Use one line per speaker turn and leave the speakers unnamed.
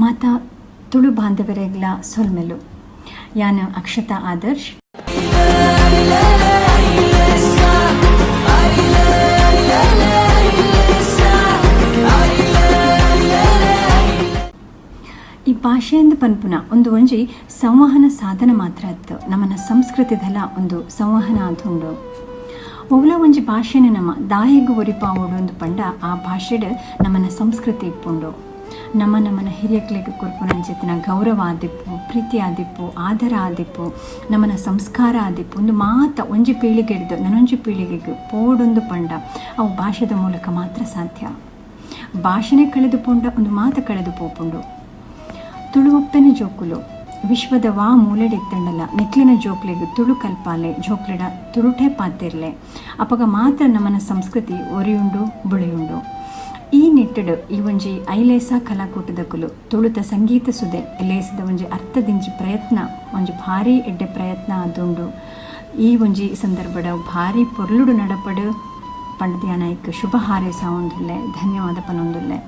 ಮಾತಾ ತುಳು ಬಾಂಧವರೆಗ್ಲ ಸೊಲ್ಮೆಲು ಯಾನ ಅಕ್ಷತಾ ಆದರ್ಶ್. ಈ ಭಾಷೆಯಿಂದ ಪನ್ಪುನ ಒಂದು ಒಂಜಿ ಸಂವಹನ ಸಾಧನ ಮಾತ್ರ ಅತ್ತು. ನಮ್ಮನ ಸಂಸ್ಕೃತಿದಲ ಒಂದು ಸಂವಹನ ಆದುಂಡು. ಒವ್ಲ ಒಂಜಿ ಭಾಷೆನ ನಮ್ಮ ದಾಯೆಗ್ ಒರಿಪಾವೋಡು ಒಂದು ಪಂಡ ಆ ಭಾಷೆಡ್ ನಮ್ಮನ ಸಂಸ್ಕೃತಿ ಇಪ್ಪುಂಡು. ನಮ್ಮನ ಹಿರಿಯಕ್ಲೆಗ್ ಕೊರ್ಪುನಂಚಿತ್ತಿನ ಗೌರವ ಆದಿಪ್ಪು, ಪ್ರೀತಿ ಆದಿಪ್ಪು, ಆದರ ಆದಿಪ್ಪು, ನಮ್ಮನ ಸಂಸ್ಕಾರ ಆದಿಪ್ಪು ಒಂದು ಮಾತ ಒಂಜಿ ಪೀಳಿಗೆ ಹಿಡಿದು ನನೊಂಜಿ ಪೀಳಿಗೆಗೆ ಪೋಡೊಂದು ಪಂಡ ಅವು ಭಾಷೆದ ಮೂಲಕ ಮಾತ್ರ ಸಾಧ್ಯ. ಭಾಷೆನೇ ಕಳೆದು ಪೋಂಡ ಒಂದು ಮಾತು ಕಳೆದು ಪೋಪುಂಡು. ತುಳು ಒಪ್ಪೆನ ಜೋಕುಲು ವಿಶ್ವದ ವಾ ಮೂಲೆಡೆತ್ತಂಡಲ ನಿಕ್ಲಿನ ಜೋಕ್ಲೆಗ್ ತುಳು ಕಲ್ಪಾಲೆ ಜೋಕ್ಲೆಡ ತುಳುಟೇ ಪಾತಿರ್ಲೆ ಅಪಗ ಮಾತ್ರ ನಮ್ಮನ ಸಂಸ್ಕೃತಿ ಒರಿಯುಂಡು ಬುಳಿಯುಂಡು. ಈ ನಿಟ್ಟಡು ಈ ಒಂಜಿ ಐಲೇಸ ಕಲಾಕೂಟದಕುಲು ತುಳುತ ಸಂಗೀತ ಸುದೆ ಲೇಸದ ಒಂಜಿ ಅರ್ಥದಿಂಜಿ ಪ್ರಯತ್ನ ಒಂಜಿ ಭಾರಿ ಎಡ್ಡೆ ಪ್ರಯತ್ನ ಆದುಂಡು. ಈ ಒಂಜಿ ಸಂದರ್ಭದ ಭಾರಿ ಪೊರ್ಲುಡು ನಡಪಡು ಪಂಡದಿಯಾನಾಯ್ಕ್ ಶುಭ ಹಾರೈಸ ಒಂದುಲ್ಲೆ ಧನ್ಯವಾದ ಪನೊಂದುಲ್ಲೆ.